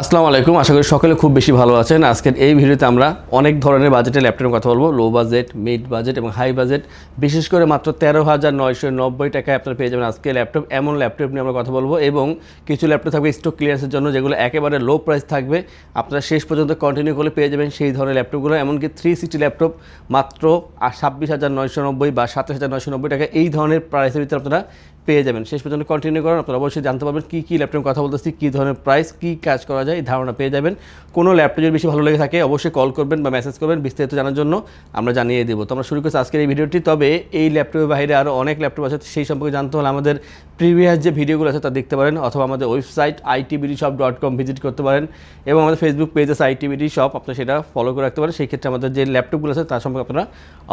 আসসালামু আলাইকুম, আশা করি সকলে খুব বেশি ভালো আছেন। আজকের এই ভিডিওতে আমরা অনেক ধরনের বাজেটের ল্যাপটপের কথা বলবো। লো বাজেট, মিড বাজেট এবং হাই বাজেট, বিশেষ করে মাত্র 13,990 টাকায় আপনারা পেয়ে যাবেন আজকে ল্যাপটপ। এমন ল্যাপটপ নিয়ে আমরা কথা বলবো এবং কিছু ল্যাপটপ থাকবে স্টক ক্লিয়ারেন্সের জন্য, যেগুলো একেবারে লো প্রাইস থাকবে। আপনারা শেষ পর্যন্ত কন্টিনিউ করলে পেয়ে যাবেন সেই ধরনের ল্যাপটপগুলো। এমনকি 360 ল্যাপটপ মাত্র 26,990 বা 27,990 টাকা, এই ধরনের প্রাইসের ভিতরে আপনারা পেয়ে যাবেন। শেষ পর্যন্ত কন্টিনিউ করেন, আপনারা অবশ্যই জানতে পারবেন কী ল্যাপটপের কথা বলতেছি, কী ধরনের প্রাইস, কী কাজ করা যায়, এই ধারণা পেয়ে যাবেন। কোনো ল্যাপটপ যদি বেশি ভালো লেগে থাকে অবশ্যই কল করবেন বা মেসেজ করবেন, বিস্তারিত জানার জন্য আমরা জানিয়ে দেবো। তো আমরা শুরু করছি আজকের এই ভিডিওটি। তবে এই ল্যাপটপের বাইরে আরও অনেক ল্যাপটপ আছে, সেই সম্পর্কে জানতে হলে আমাদের প্রিভিয়াস যে ভিডিওগুলো আছে তা দেখতে পারেন, অথবা আমাদের ওয়েবসাইট itbdshop.com ভিজিট করতে পারেন এবং আমাদের ফেসবুক পেজ আছে ITBD শপ, আপনারা সেটা ফলো করে রাখতে পারেন। সেই ক্ষেত্রে আমাদের যে ল্যাপটপগুলো আছে তার সম্পর্কে আপনারা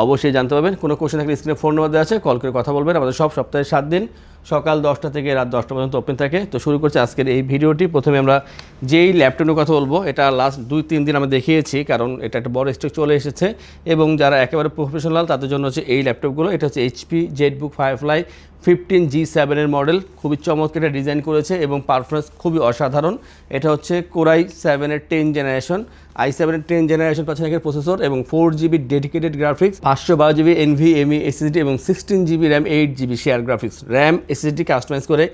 অবশ্যই জানতে পারবেন। কোনো কোশ্চেন থাকলে স্ক্রিনে ফোন নাম্বার দেওয়া আছে, কল করে কথা বলবেন। আমাদের সব সপ্তাহে 7 দিন সকাল 10টা থেকে রাত 10টা পর্যন্ত ওপেন থাকে। তো শুরু করছি আজকের এই ভিডিওটি। প্রথমে আমরা যেই ল্যাপটপের কথা বলবো, এটা লাস্ট 2-3 দিন আমরা দেখিয়েছি, কারণ এটা একটা বড় স্টক চলে এসেছে এবং যারা একেবারে প্রফেশনাল তাদের জন্য হচ্ছে এই ল্যাপটপগুলো। এটা হচ্ছে HP ZBook Firefly 15G7 এর মডেল। খুবই চমৎকার এটা ডিজাইন করেছে এবং পারফরমেন্স খুবই অসাধারণ। এটা হচ্ছে Core i7 এর 10 জেনারেশন, i7 এর 10 জেনারেশন পাচ্ছেন এর প্রসেসর এবং 4GB dedicated graphics, 512GB NVMe SSD এবং 16GB RAM, 8GB share graphics. RAM SSD customise করে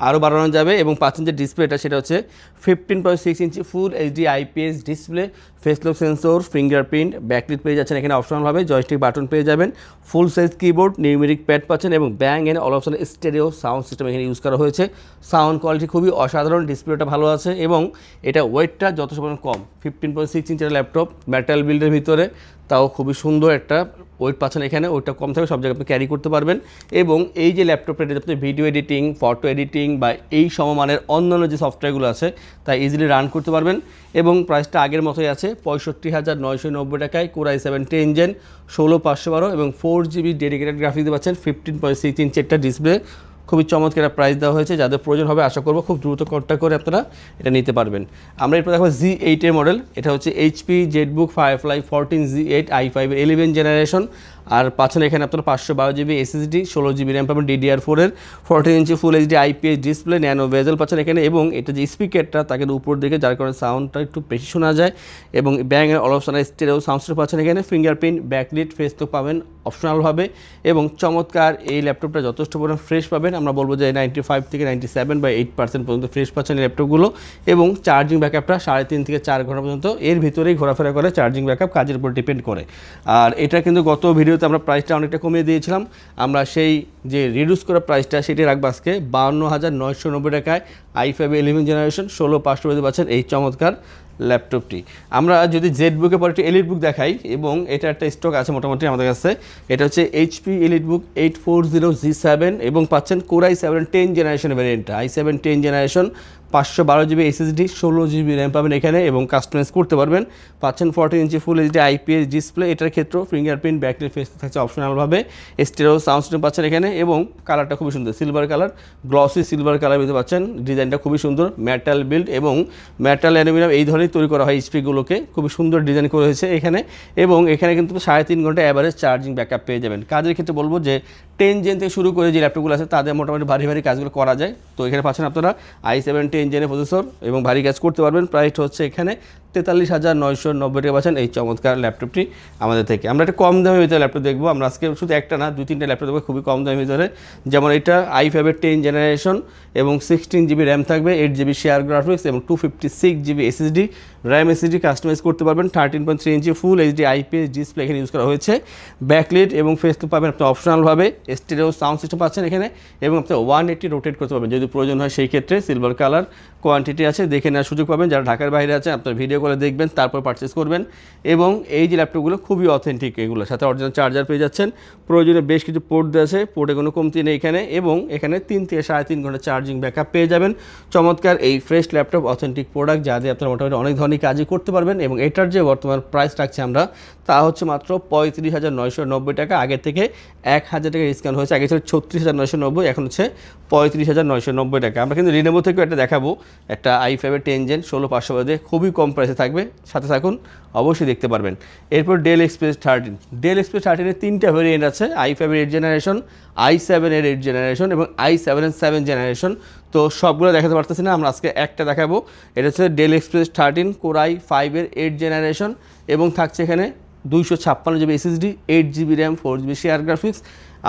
আরও বাড়ানো যাবে এবং পাচ্ছেন যে ডিসপ্লেটা, সেটা হচ্ছে 15.6 ইঞ্চি ফুল HD IPS display, face lock sensor, fingerprint, backlit পেয়ে যাচ্ছেন এখানে অপশনালভাবে, জয়স্টিক বাটন পেয়ে যাবেন, ফুল সাইজ কিবোর্ড, নিউমেরিক প্যাড পাচ্ছেন এবং ব্যাং এন্ড অলপশন স্টেরিও সাউন্ড সিস্টেম এখানে ইউজ করা হয়েছে। সাউন্ড কোয়ালিটি খুবই অসাধারণ, ডিসপ্লেটা ভালো আছে এবং এটা ওয়েটটা যথেষ্ট পরিমাণ কম। 15.6 ইঞ্চের ল্যাপটপ, মেটাল বিল্ডের ভিতরে, তাও খুবই সুন্দর একটা ওয়েট পাচ্ছেন এখানে। ওইটা কম থাকবে, সব জায়গায় আপনি ক্যারি করতে পারবেন। এবং এই যে ল্যাপটপটা, এটা আপনি ভিডিও এডিটিং, ফটো এডিটিং বা এই সমমানের অন্যান্য যে সফটওয়্যারগুলো আছে তা ইজিলি রান করতে পারবেন। এবং প্রাইসটা আগের মতোই আছে 65,990 টাকায়। Core i7 10 জেন, 16/512 এবং 4GB ডেডিকেটেড গ্রাফিক্স দিয়ে পাচ্ছেন। 15.6 ইঞ্চি একটা ডিসপ্লে, খুবই চমৎকার একটা প্রাইস দেওয়া হয়েছে। যাদের প্রয়োজন হবে আশা করবো খুব দ্রুত কন্ট্যাক্ট করে আপনারা এটা নিতে পারবেন। আমরা এরপর দেখো Z8 এর মডেল। এটা হচ্ছে HP ZBook Firefly 14Z8 i5 এর 11 জেনারেশন। আর পাচ্ছেন এখানে আপনার 512GB SSD, 16GB RAM পাবেন DDR4 এর, 14 ইঞ্চি ফুল HD IPS ডিসপ্লে, ন্যানো বেজেল পাচ্ছেন এখানে এবং এটা যে স্পিকারটা তাকে উপর দিকে, যার কারণে সাউন্ডটা একটু বেশি শোনা যায় এবং ব্যাং এর অলপশন স্টেরিও সাউন্ড সিস্টেম পাচ্ছেন এখানে। ফিঙ্গারপ্রিন্ট, ব্যাকলিট, ফেস লক পাবেন অপশনালভাবে এবং চমৎকার এই ল্যাপটপটা যথেষ্ট পরিমাণ ফ্রেশ পাবেন। আমরা বলবো যে 95 থেকে 97 বা 8% পর্যন্ত ফ্রেশ পাচ্ছেন এই ল্যাপটপগুলো। এবং চার্জিং ব্যাকআপটা 3.5 থেকে 4 ঘন্টা পর্যন্ত এর ভিতরেই ঘোরাফেরা করে। চার্জিং ব্যাকআপ কাজের উপর ডিপেন্ড করে। আর এটা কিন্তু গত ভিডিওতে আমরা প্রাইসটা অনেকটা কমিয়ে দিয়েছিলাম, আমরা সেই যে রিডিউস করা প্রাইসটা সেটি রাখবো আজকে 52,990 টাকায়। i5 11 জেনারেশন, 16/512 পাচ্ছেন এই চমৎকার ল্যাপটপটি। আমরা যদি জেডবুকের পর একটি এলিটবুক দেখাই, এবং এটা একটা স্টক আছে মোটামুটি আমাদের কাছে। এটা হচ্ছে HP এলিটবুক 840G7 এবং পাচ্ছেন Core i7 10 জেনারেশন ভ্যারিয়েন্টটা, i7 10 generation, 512GB SSD, 16GB RAM পাবেন এখানে এবং কাস্টমাইজ করতে পারবেন। পাচ্ছেন 14 ইঞ্চি ফুল HD IPS ডিসপ্লে, এটার ক্ষেত্রেও ফিঙ্গারপ্রিন্ট, ব্যাকলাইট, ফেস থাকছে অপশনালভাবে, স্টেরিও সাউন্ড সিস্টেম পাচ্ছেন এখানে এবং কালারটা খুবই সুন্দর, silver colour, glossy silver colour ভিতরে পাচ্ছেন। ডিজাইনটা খুবই সুন্দর, মেটাল বিল্ড এবং মেটাল অ্যালুমিনিয়াম এই ধরনের তৈরি করা হয় HPগুলোকে, খুবই সুন্দর ডিজাইন করা হয়েছে এখানে। এবং এখানে কিন্তু 3.5 ঘন্টা অ্যাভারেজ চার্জিং ব্যাকআপ পেয়ে যাবেন। কাজের ক্ষেত্রে বলবো যে 10 জেন থেকে শুরু করে যে ল্যাপটপগুলো আছে তাদের মোটামুটি ভারী ভারী কাজগুলো করা যায়। তো এখানে পাচ্ছেন আপনারা i7 10 জেনের প্রসেসর এবং ভারী কাজ করতে পারবেন। প্রাইস হচ্ছে এখানে 43,990 টাকা পাচ্ছেন এই চমৎকার ল্যাপটপটি আমাদের থেকে। আমরা একটা কম দামের ভিতরে ল্যাপটপ দেখবো, আমরা আজকে শুধু একটা না 2-3টা ল্যাপটপ দেখবো খুবই কম দামের ভিতরে। যেমন এটা i5 এর 10 জেনারেশন এবং 16GB RAM থাকবে, 8GB শেয়ার গ্রাফিক্স এবং 256GB SSD, RAM SSD customise করতে পারবেন। 13.3 ইঞ্চি ফুল HD IPS ডিসপ্লে এখানে ইউজ করা হয়েছে। ব্যাকলিট এবং ফেস লক পাবেন আপনি অপশনালভাবে, স্টেরিও সাউন্ড সিস্টেম পাচ্ছেন এখানে এবং আপনি 180 রোটেট করতে পারবেন যদি প্রয়োজন হয়। সেই ক্ষেত্রে সিলভার কালার কোয়ান্টিটি আছে, দেখে নেওয়ার সুযোগ পাবেন। যারা ঢাকার বাইরে আছে আপনার ভিডিও করে দেখবেন, তারপর পারচেস করবেন। এবং এই যে ল্যাপটপগুলো খুবই অথেন্টিক, এগুলোর সাথে অরিজিনাল চার্জার পেয়ে যাচ্ছেন। প্রয়োজনে বেশ কিছু পোর্ট দেওয়া আছে, পোর্টে কোনো কমতি নেই এখানে। এবং এখানে 3 থেকে 3.5 ঘন্টা চার্জিং ব্যাকআপ পেয়ে যাবেন। চমৎকার এই ফ্রেশ ল্যাপটপ, অথেন্টিক প্রোডাক্ট, যা দিয়ে আপনারা মোটামুটি অনেক ধরনের কাজই করতে পারবেন। এবং এটার যে বর্তমান প্রাইস রাখছি আমরা, তা হচ্ছে মাত্র 35,990 টাকা। আগের থেকে 1,000 টাকা ডিসকাউন্ট হয়েছে। আগে ছিল 36,990, এখন হচ্ছে 35,990 টাকা। আমরা কিন্তু রিনেবো থেকেও একটা দেখাবো, একটা i5 এর 10 জেন 16/512 খুবই কম প্রাইসে থাকবে, সাথে থাকুন অবশ্যই দেখতে পারবেন। এরপর ডেল এক্সপ্রেস 13 এর 3টা ভেরিয়েন্ট আছে, i5 এর 8 জেনারেশন, i7 এর 8 জেনারেশন এবং i7 এর 7 জেনারেশন। তো সবগুলো দেখাতে পারতেছি না, আমরা আজকে একটা দেখাবো। এটা হচ্ছে ডেল এক্সপ্রেস 13 কোরাই 5-এর 8 জেনারেশন এবং থাকছে এখানে 256 GB SSD, 8 GB RAM, 4 GB share graphics.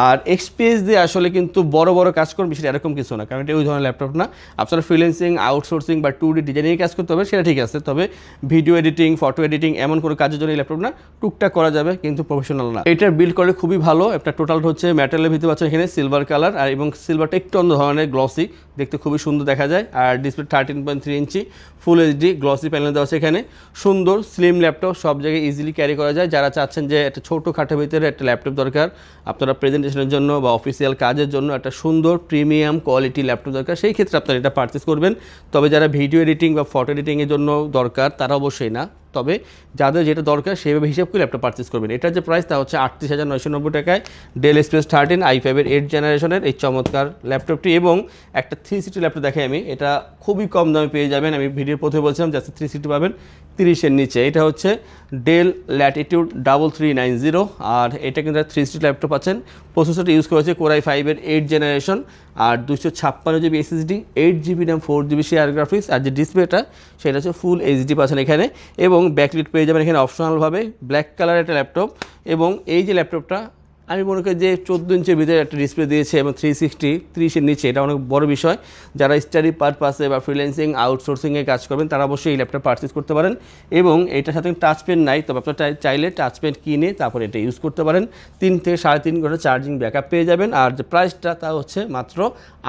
আর এক্সপিএস দিয়ে আসলে কিন্তু বড় বড় কাজ করবে সেটা এরকম কিছু না, কারণ এটা ওই ধরনের ল্যাপটপ না। আপনারা ফ্রিল্যান্সিং, আউটসোর্সিং বা 2D ডিজাইনিং কাজ করতে হবে সেটা ঠিক আছে, তবে ভিডিও এডিটিং, ফটো এডিটিং এমন কোনো কাজের জন্য এই ল্যাপটপ না, টুকটাক করা যাবে কিন্তু প্রফেশনাল না। এটার বিল্ড করে খুবই ভালো। একটা টোটাল হচ্ছে মেটালের ভিতরে পাচ্ছেন এখানে সিলভার কালার, আর এবং সিলভারটা একটু অন্য ধরনের গ্লসি, দেখতে খুবই সুন্দর দেখা যায়। আর ডিসপ্লে 13.3 ইঞ্চি ফুল এইচডি গ্লসি প্যানেল দেওয়া আছে এখানে। সুন্দর স্লিম ল্যাপটপ, সব জায়গায় ইজিলি ক্যারি করা যায়। যারা চাচ্ছেন যে একটা ছোটো খাটের ভিতরে একটা ল্যাপটপ দরকার, আপনারা প্রেজেন্টেশনের জন্য বা অফিসিয়াল কাজের জন্য একটা সুন্দর প্রিমিয়াম কোয়ালিটি ল্যাপটপ দরকার, সেই ক্ষেত্রে আপনারা এটা পারচেস করবেন। তবে যারা ভিডিও এডিটিং বা ফটো এডিটিংয়ের জন্য দরকার তারা অবশ্যই না, তবে যাদের যেটা দরকার সেভাবে হিসাব করে ল্যাপটপ পারচেস করবেন। এটার যে প্রাইস তা হচ্ছে 38,990 টাকায় ডেল এক্সপ্রেস 13 i5-এর 8 জেনারেশনের এই চমৎকার ল্যাপটপটি। এবং একটা 360 ল্যাপটপ দেখাই আমি, এটা খুবই কম দামে পেয়ে যাবেন। আমি ভিডিওর প্রথমে বলছিলাম যে 360 পাবেন 30-এর নিচে। এটা হচ্ছে ডেল ল্যাটিটিউড 3390, আর এটা কিন্তু 360 ল্যাপটপ আছেন। প্রসেসরটা ইউজ করেছে কোরাই 5-এর 8 জেনারেশন, আর 256 GB SSD, 8 GB RAM, 4 GB share graphics. আর যে ডিসপ্লেটা সেটা হচ্ছে ফুল এইচডি পাচ্ছেন এখানে, এবং ব্যাকলিট পেয়ে যাবেন এখানে অপশনালভাবে। ব্ল্যাক কালার একটা ল্যাপটপ, এবং এই যে ল্যাপটপটা আমি মনে করি যে 14 ইঞ্চের ভিতরে একটা ডিসপ্লে দিয়েছে এবং 360 30-এর নিচে, এটা অনেক বড় বিষয়। যারা স্টাডি পারপাসে বা ফ্রিল্যান্সিং, আউটসোর্সিংয়ে কাজ করবেন তারা অবশ্যই এই ল্যাপটপ পারচেস করতে পারেন। এবং এটার সাথে টাচ পেন নাই, তবে আপনারা চাইলে টাচ পেন কিনে তারপরে এটা ইউজ করতে পারেন। 3 থেকে 3.5 ঘন্টা চার্জিং ব্যাকআপ পেয়ে যাবেন। আর যে প্রাইসটা তা হচ্ছে মাত্র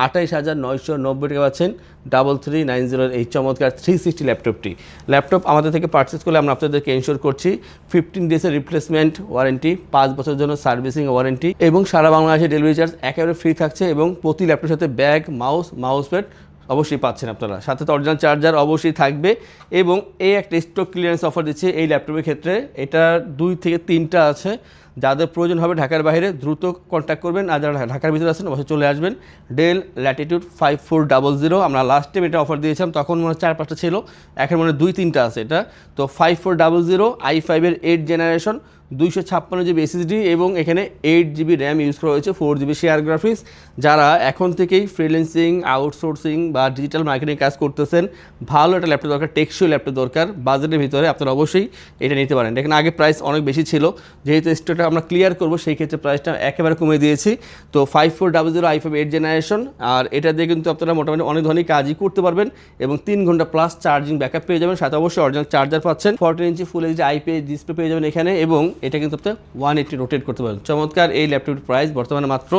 28,990 টাকা পাচ্ছেন 3390 এই চমৎকার 360 ল্যাপটপ আমাদের থেকে পারচেস করলে আমরা আপনাদেরকে ইনশিওর করছি 15 ডেজের রিপ্লেসমেন্ট ওয়ারেন্টি, 5 বছরের জন্য সার্ভিসিং ওয়ারেন্টি, এবং সারা বাংলাদেশে ডেলিভারি চার্জ একেবারে ফ্রি থাকছে। এবং প্রতি ল্যাপটপের সাথে ব্যাগ, মাউস প্যাড অবশ্যই পাচ্ছেন আপনারা, সাথে তো অরিজিনাল চার্জার অবশ্যই থাকবে। এবং এই একটা স্টক ক্লিয়ারেন্স অফার দিচ্ছে এই ল্যাপটপের ক্ষেত্রে। এটা 2 থেকে 3টা আছে, যাদের প্রয়োজন হবে ঢাকার বাইরে দ্রুত কন্ট্যাক্ট করবেন, আর যারা ঢাকার ভিতরে আছেন অবশ্যই চলে আসবেন। ডেল ল্যাটিটিউড 5400, আমরা লাস্ট টাইম এটা অফার দিয়েছিলাম, তখন মনে হয় 4-5টা ছিল, এখন মনে হয় 2-3টা আছে এটা। তো 5400 i5-এর 8 জেনারেশন, 256 জিবি এসএসডি, এবং এখানে 8 জিবি র্যাম ইউজ করা হয়েছে, 4 জিবি শেয়ার গ্রাফিক্স। যারা এখন থেকেই ফ্রিল্যান্সিং, আউটসোর্সিং বা ডিজিটাল মার্কেটিং কাজ করতেছেন, ভালো একটা ল্যাপটপ দরকার, টেকসই ল্যাপটপ দরকার বাজেটের ভিতরে, আপনারা অবশ্যই এটা নিতে পারেন। এখানে আগে প্রাইস অনেক বেশি ছিল, যেহেতু স্টকটা আমরা ক্লিয়ার করবো সেই ক্ষেত্রে প্রাইসটা একেবারে কমিয়ে দিয়েছি। তো 5400 i5 8 জেনারেশন, আর এটা দিয়ে কিন্তু আপনারা মোটামুটি অনেক ধরনের কাজই করতে পারবেন, এবং 3 ঘন্টা প্লাস চার্জিং ব্যাকআপ পেয়ে যাবেন, সাথে অবশ্যই অরিজিনাল চার্জার পাচ্ছেন। 14 ইঞ্চি ফুল এইচডি আইপিএস ডিসপ্লে পেয়ে যাবেন এখানে, এবং এটা কিন্তু আপনি 180 রোটেট করতে পারেন। চমৎকার এই ল্যাপটপের প্রাইস বর্তমানে মাত্র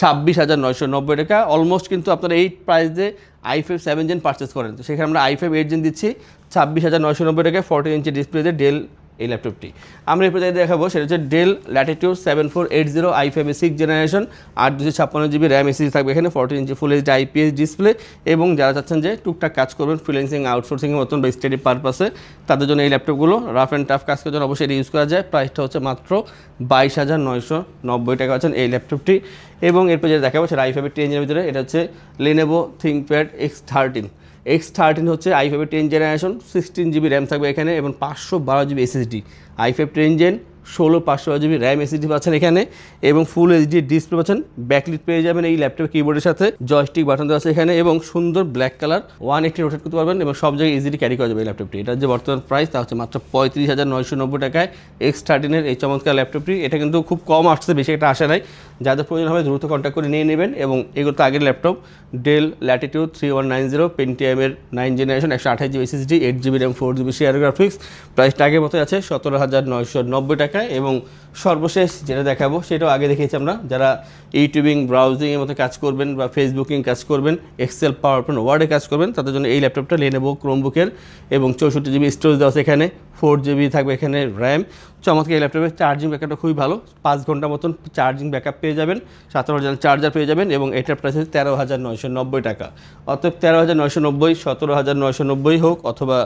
26,990 টাকা। অলমোস্ট কিন্তু আপনারা এই প্রাইস দিয়ে i5 7 জেন পারচেস করেন, তো সেখানে আমরা i5 8 জেন দিচ্ছি 26,990 টাকায় 14 ইঞ্চি ডিসপ্লেতে ডেল এই ল্যাপটপটি। আমরা এরপর যাই দেখাবো সেটা হচ্ছে del Latitude 7480 i5-এর 6 generation, 8 256 GB RAM SSD থাকবে এখানে, 14 ইঞ্চি ফুল এইচডি আইপিএস ডিসপ্লে। এবং যারা চাচ্ছেন যে টুকটাক কাজ করবেন ফ্রিল্যান্সিং, আউটসোর্সিংয়ের মতন বা স্টাডি পারপাসে, তাদের জন্য এই ল্যাপটপগুলো রাফ অ্যান্ড টাফ কাজ করার জন্য অবশ্যই এটা ইউজ করা যায়। প্রাইসটা হচ্ছে মাত্র 22,990 টাকা আছেন এই ল্যাপটপটি। এবং এরপর যেটা দেখাবো সেটা i5-এর 10 জেনের ভিতরে, এটা হচ্ছে Lenovo ThinkPad X13 হচ্ছে i5-এর 10 জেনারেশন, 16 জিবি র্যাম থাকবে এখানে, এবং 512 GB SSD. i5 10 gen 512 GB RAM SSD পাচ্ছেন এখানে, এবং ফুল এইচডি ডিসপ্লে পাচ্ছেন। ব্যাকলিট পেয়ে যাবেন এই ল্যাপটপ কিবোর্ডের সাথে, জয়স্টিক বাটন দেওয়া আছে এখানে, এবং সুন্দর ব্ল্যাক কালার 180 রোটেট করতে পারবেন, এবং সব জায়গায় ইজিলি ক্যারি করা যাবে এই ল্যাপটপটি। এটার যে বর্তমান প্রাইস তা হচ্ছে মাত্র 35,990 টাকায় X13-এর এই চমৎকার ল্যাপটপটি। এটা কিন্তু খুব কম আসছে, বেশি একটা আসে নাই, যাদের প্রয়োজন হবে দ্রুত কন্ট্যাক্ট করে নিয়ে নেবেন। এবং এগুলো তো আগের laptop, del Latitude 3190 পেন্টিয়ামের 9 generation, 128 GB SSD, 8 GB RAM, 4 GB share graphics. প্রাইসটা আগের মতো আছে 17,990 টাকায়। এবং সর্বশেষ যেটা দেখাবো সেটাও আগে দেখিয়েছি আমরা, যারা ইউটিউবিং, ব্রাউজিংয়ের মতো কাজ করবেন বা ফেসবুকিং কাজ করবেন, এক্সেল, পাওয়ার পয়েন্ট, ওয়ার্ডে কাজ করবেন, তাদের জন্য এই ল্যাপটপটা Lenovo Chromebook-এর, এবং 64 জিবি স্টোরেজ দেওয়া আছে এখানে, 4 জিবি থাকবে এখানে র্যাম। চমৎকার এই ল্যাপটপের চার্জিং ব্যাকআপটা খুবই ভালো, 5 ঘন্টা মতন চার্জিং ব্যাকআপ পেয়ে যাবেন, 7 অরিজিনাল চার্জার পেয়ে যাবেন, এবং এটার প্রাইস হচ্ছে 13,990 টাকা। অতএব 13,990, 17,990 হোক অথবা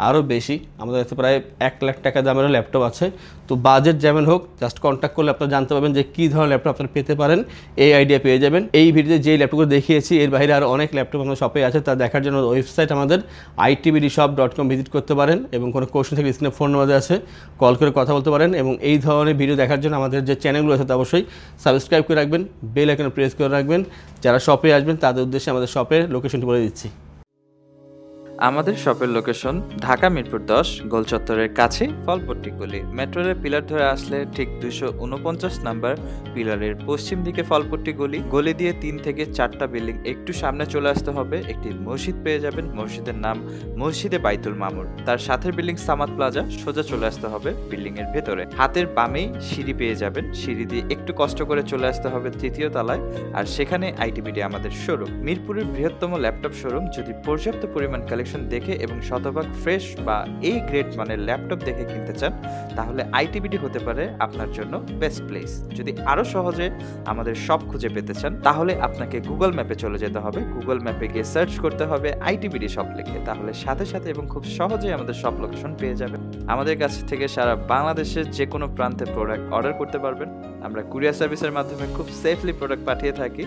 আরও বেশি, আমাদের কাছে প্রায় 1 লাখ টাকা দামেরও ল্যাপটপ আছে। তো বাজেট যেমন হোক, জাস্ট কন্ট্যাক্ট করলে আপনারা জানতে পারবেন যে কী ধরনের ল্যাপটপ আপনারা পেতে পারেন, এই আইডিয়া পেয়ে যাবেন। এই ভিডিওতে যেই ল্যাপটপগুলো দেখিয়েছি এর বাইরে আরও অনেক ল্যাপটপ আমাদের শপে আছে, তা দেখার জন্য ওয়েবসাইট আমাদের itbdshop.com ভিজিট করতে পারেন, এবং কোনো কোশ্চেন থেকে স্ক্রিনে ফোন নাম্বার আছে, কল করে কথা বলতে পারেন। এবং এই ধরনের ভিডিও দেখার জন্য আমাদের যে চ্যানেলগুলো আছে তা অবশ্যই সাবস্ক্রাইব করে রাখবেন, বেল আইকনে প্রেস করে রাখবেন। যারা শপে আসবেন তাদের উদ্দেশ্যে আমাদের শপের লোকেশনটি বলে দিচ্ছি। আমাদের শপের লোকেশন ঢাকা মিরপুর 10 গোল চত্বরের কাছে ফলপট্টি গলি। মেট্রো রেল পিলার ধরে আসলে ঠিক 249 নাম্বার পিলারের পশ্চিম দিকে ফলপট্টি গলি। গলি দিয়ে 3 থেকে 4টা বিল্ডিং একটু সামনে চলে আসতে হবে, একটি মসজিদ পেয়ে যাবেন। মসজিদের নাম মসজিদে বাইতুল মামুর। তার সাথের বিল্ডিং সামাদ প্লাজা। সোজা চলে আসতে হবে বিল্ডিং এর ভেতরে। হাতের বামেই সিঁড়ি পেয়ে যাবেন। সিঁড়ি দিয়ে একটু কষ্ট করে চলে আসতে হবে 3য় তলায়, আর সেখানে আইটিবিডি আমাদের শোরুম। মিরপুরের বৃহত্তম ল্যাপটপ শোরুম। যদি পর্যাপ্ত পরিমাণ কালেকশন দেখে এবং শতভাগ ফ্রেশ বা এই গ্রেড মানের ল্যাপটপ দেখে কিনতে চান, তাহলে আইটিবিডি হতে পারে আপনার জন্য বেস্ট প্লেস। যদি আরো সহজে আমাদের শপ খুঁজে পেতে চান, তাহলে আপনাকে গুগল ম্যাপে চলে যেতে হবে। গুগল ম্যাপে গিয়ে সার্চ করতে হবে আইটিবিডি শপ লিখে, তাহলে সাথে সাথে এবং খুব সহজেই আমাদের শপ লোকেশন পেয়ে যাবেন। আমাদের কাছ থেকে সারা বাংলাদেশের যে কোনো প্রান্তে প্রোডাক্ট অর্ডার করতে পারবেন। আমরা কুরিয়ার সার্ভিসের মাধ্যমে খুব সেফলি প্রোডাক্ট পাঠিয়ে থাকি।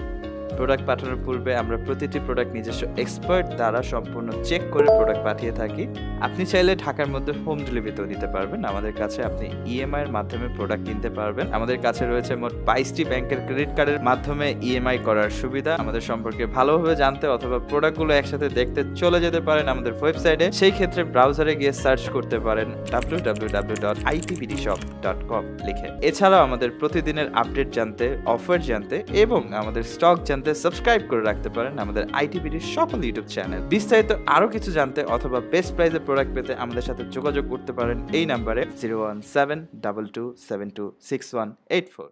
প্রোডাক্ট পাঠানোর পূর্বে আমরা প্রতিটি প্রোডাক্ট নিজস্ব এক্সপার্ট দ্বারা সম্পূর্ণ চেক করে প্রোডাক্ট পাঠিয়ে থাকি। আপনি চাইলে ঢাকার মধ্যে হোম ডেলিভারিতেও নিতে পারবেন। আমাদের কাছে আপনি ইএমআই এর মাধ্যমে প্রোডাক্ট কিনতে পারবেন। আমাদের কাছে রয়েছে মোট 22টি ব্যাংকের ক্রেডিট কার্ডের মাধ্যমে ইএমআই করার সুবিধা। আমাদের সম্পর্কে ভালোভাবে জানতে অথবা প্রোডাক্টগুলো একসাথে দেখতে চলে যেতে পারেন আমাদের ওয়েবসাইটে। সেই ক্ষেত্রে ব্রাউজারে গিয়ে সার্চ করতে পারেন www.itbdshop.com লিখে। এছাড়াও আমাদের প্রতিদিনের আপডেট জানতে, অফার জানতে এবং আমাদের স্টক জানতে সাবস্ক্রাইব করে রাখতে পারেন আমাদের আইটিবিডির সকল ইউটিউব চ্যানেল। বিস্তারিত আরো কিছু জানতে অথবা বেস্ট প্রাইসে প্রোডাক্ট পেতে আমাদের সাথে যোগাযোগ করতে পারেন এই নাম্বারে 01722726184।